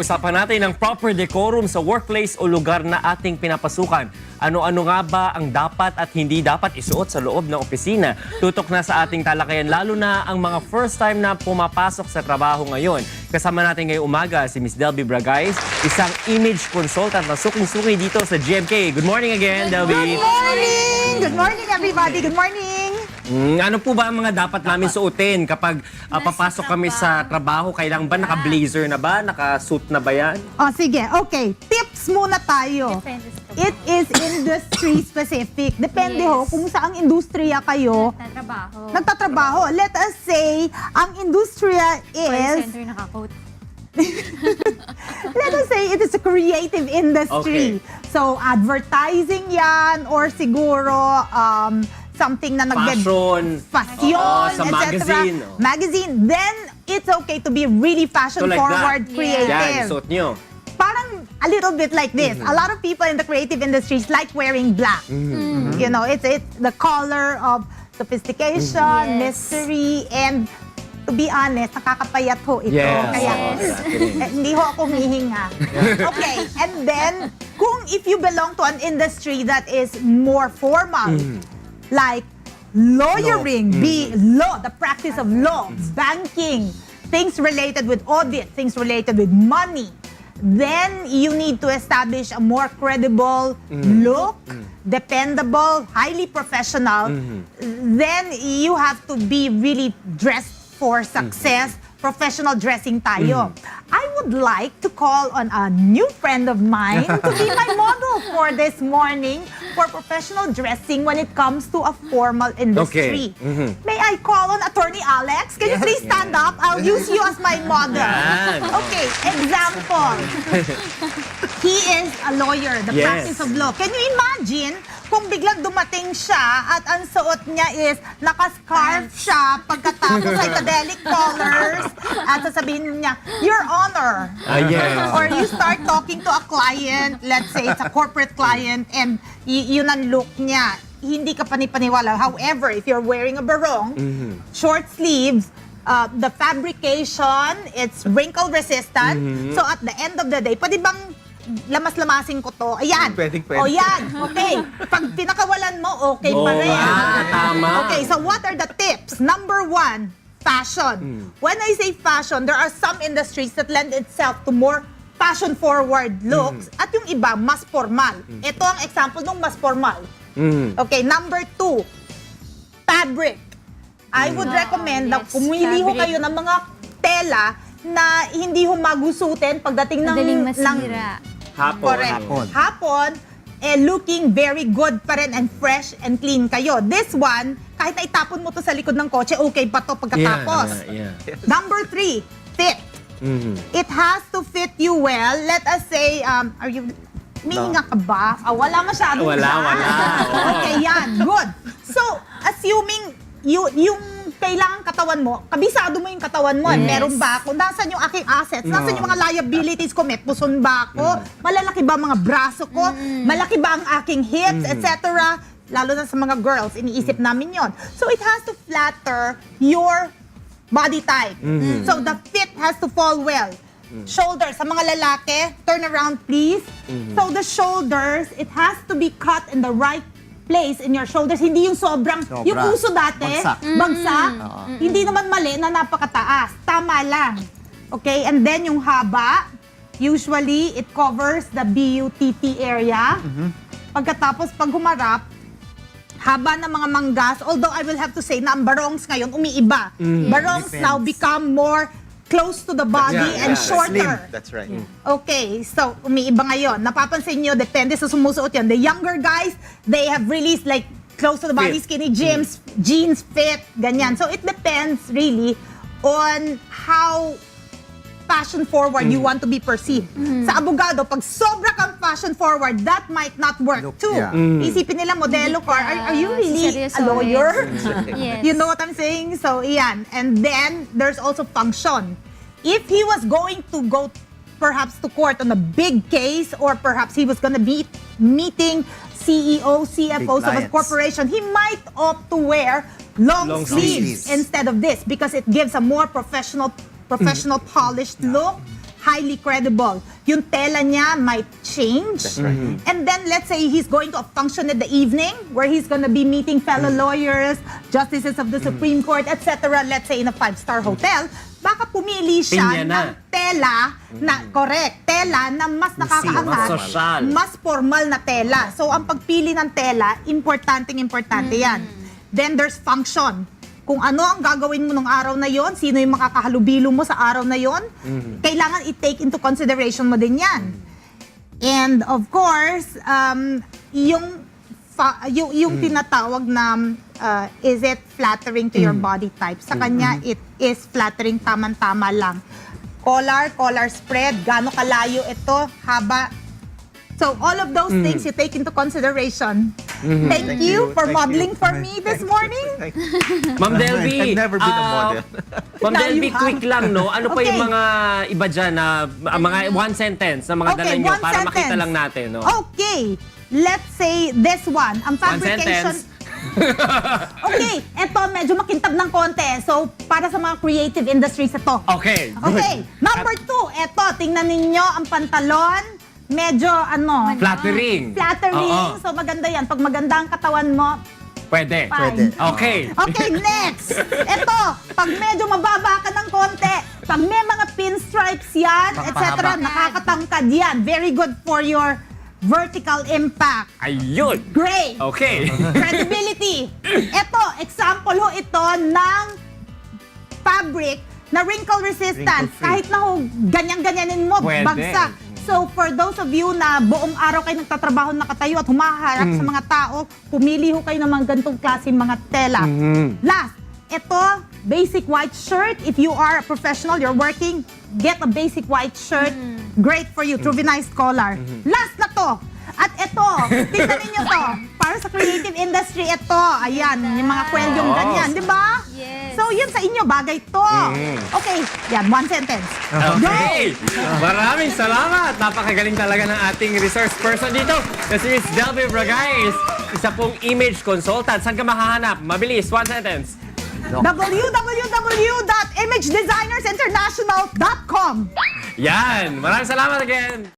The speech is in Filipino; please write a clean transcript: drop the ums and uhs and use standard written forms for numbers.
pag-uusapan natin ang proper decorum sa workplace o lugar na ating pinapasukan. Ano-ano nga ba ang dapat at hindi dapat isuot sa loob ng opisina? Tutok na sa ating talakayan, lalo na ang mga first time na pumapasok sa trabaho ngayon. Kasama natin ngayong umaga si Ms. Delby Bragais, isang image consultant na suking-suki dito sa GMK. Good morning again, Delby. Good morning! Good morning, everybody. Good morning! Ano po ba ang mga dapat namin suotin kapag papasok kami sa trabaho? Kailangan ba naka-blazer na ba? Naka-suit na ba yan? O, sige. Okay. Tips muna tayo. Depende sa trabaho. It is industry specific. Depende ho kung saang industriya kayo nagtatrabaho. Let us say, ang industriya Call is, center naka-coat. let us say, it is a creative industry. Okay. So, advertising yan or siguro, something na Fashion. fashion, Sa etc. magazine. Magazine. Then, it's okay to be really So like fashion-forward, that. creative. Yan, suot nyo. Parang a little bit like this. A lot of people in the creative industries like wearing black. You know, it's the color of sophistication, Yes. mystery, and to be honest, nakakapayat ho ito. Yes. Kaya, Yes. hindi ho ako humihinga. Okay, and then, if you belong to an industry that is more formal, like lawyering, law, the practice of law, banking, things related with audit, things related with money, then you need to establish a more credible look, dependable, highly professional. Then you have to be really dressed for success. Professional dressing tayo. I would like to call on a new friend of mine to be my model for this morning for professional dressing when it comes to a formal industry. Okay. May I call on Attorney Alex? Can you please stand up? I'll use you as my model. Yan. Okay, example. He is a lawyer, the Yes. practice of law. Can you imagine kung biglang dumating siya at ang suot niya is naka-scarf siya pagkatapos psychedelic colors at sasabihin niya, Your Honor. Yes. Or you start talking to a client, let's say it's a corporate client, and yun ang look niya. Hindi ka panipaniwala. However, if you're wearing a barong, short sleeves, the fabrication, it's wrinkle resistant. So at the end of the day, pwede bang lamas-lamasin ko to? Ayan. Pwede. O yan. Okay. Pag pinakawalan mo, okay pa rin. Tama. Okay, so what are the tips? Number one, fashion. When I say fashion, there are some industries that lend itself to more fashion-forward looks at yung iba, mas formal. Ito ang example ng mas formal. Okay, number two, fabric. I would recommend na yes, pumili ho fabric. kayo ng mga tela na hindi ho magusutin pagdating ng... Madaling masira. Hapon. Correct. Hapon, looking very good pa rin and fresh and clean kayo. This one, kahit na itapon mo to sa likod ng kotse, okay pa to pagkatapos. Yeah. Number three, fit. It has to fit you well. Let us say, are you... Humihinga ka ba? Wala masyado. Wala. Okay, yan. Good. So, assuming yung kailangan katawan mo, kabisado mo yung katawan mo. Yes. Meron ba ako? Nasaan yung aking assets? Nasaan yung mga liabilities ko? May puson ba ako? Malalaki ba mga braso ko? Malaki ba ang aking hips? Etc. Lalo na sa mga girls, iniisip namin yon. So, it has to flatter your body type. So, the fit has to fall well. Shoulders, sa mga lalaki, turn around please. So the shoulders, it has to be cut in the right place in your shoulders. Hindi yung sobrang, yung puso dati, bagsak. Hindi naman mali na napakataas. Tama lang. Okay, and then yung haba, usually it covers the BUTT area. Pagkatapos, pag humarap, haba ng mga manggas, although I will have to say na ang barongs ngayon umiiba. Barongs now become more close to the body and shorter. Slim. That's right. Okay, so umiiba ngayon. Napapansin nyo, depende sa sumusuot yan. The younger guys, they have released like close to the body, Fit. skinny jeans fit, ganyan. So it depends really on how fashion forward you want to be perceived. Sa abogado, pag sobra kang fashion forward, that might not work Look, too. yeah. Isipin nila modelo ka, are you really a Seryoso lawyer? Yes. You know what I'm saying? So, iyan. And then, there's also function. If he was going to go perhaps to court on a big case or perhaps he was gonna be meeting CEO, CFOs of a clients. corporation, he might opt to wear long sleeves sleeves. instead of this because it gives a more professional polished look. highly credible. Yung tela niya might change. And then let's say he's going to a function in the evening where he's gonna be meeting fellow lawyers, justices of the Supreme Court, etc. Let's say in a 5-star hotel. Baka pumili siya Pinya na. ng tela na, correct, tela na mas nakakaangat, mas sosyal. mas formal na tela. So ang pagpili ng tela, importante yan. Then there's function. Kung ano ang gagawin mo nung araw na yon, sino yung makakahalubilo mo sa araw na yon, kailangan i-take into consideration mo din yan. And of course, yung tinatawag na is it flattering to your body type? Sa kanya, it is flattering, taman-tama lang. Collar spread, gaano kalayo ito, haba. So all of those things you take into consideration. Thank you for modeling for me this morning. Ma'am Delby, I've never been a model. Ma'am Now Delby, you have. quick lang, no? Ano pa yung Okay. mga iba dyan na, mga one sentence na mga dala nyo para makita lang natin, no? Okay, let's say this one. Ang One fabrication. sentence. Okay, eto medyo makintab ng konti. So, para sa mga creative industries ito. Okay. Okay, number 2, eto, tingnan ninyo ang pantalon. Medyo Flattering. flattering. Oo. So, maganda yan. Pag maganda ang katawan mo, Pwede. fine. Okay. Okay, next. Ito, pag medyo mababa ka ng konti, pag may mga pinstripes yan, etc., nakakatangkad yan. Very good for your vertical impact. Ayun. Great. Okay. Credibility. Ito, example ho ito ng fabric na wrinkle resistant. Wrinkle-free. Kahit na ho, ganyan-ganyanin mo, Pwede. bagsak. So, for those of you na buong araw kayo nagtatrabaho nakatayo at humaharap sa mga tao, pumili ho kayo ng mga ganitong klaseng mga tela. Last, ito, basic white shirt. If you are a professional, you're working, get a basic white shirt. Great for you. Truvinized collar. Last na to. At ito, tingnan ninyo to. Para sa creative industry, ito. Ayan, yung mga kwelyong ganyan. Di ba? Yes. So, yun sa inyo, bagay to. Okay, yan, one sentence. Okay. Maraming salamat. Napakagaling talaga ng ating resource person dito. Na si Miss Delby Bragais. Isa pong image consultant. Saan ka mahahanap? Mabilis, one sentence. www.imagedesignersinternational.com. Yan. Maraming salamat again.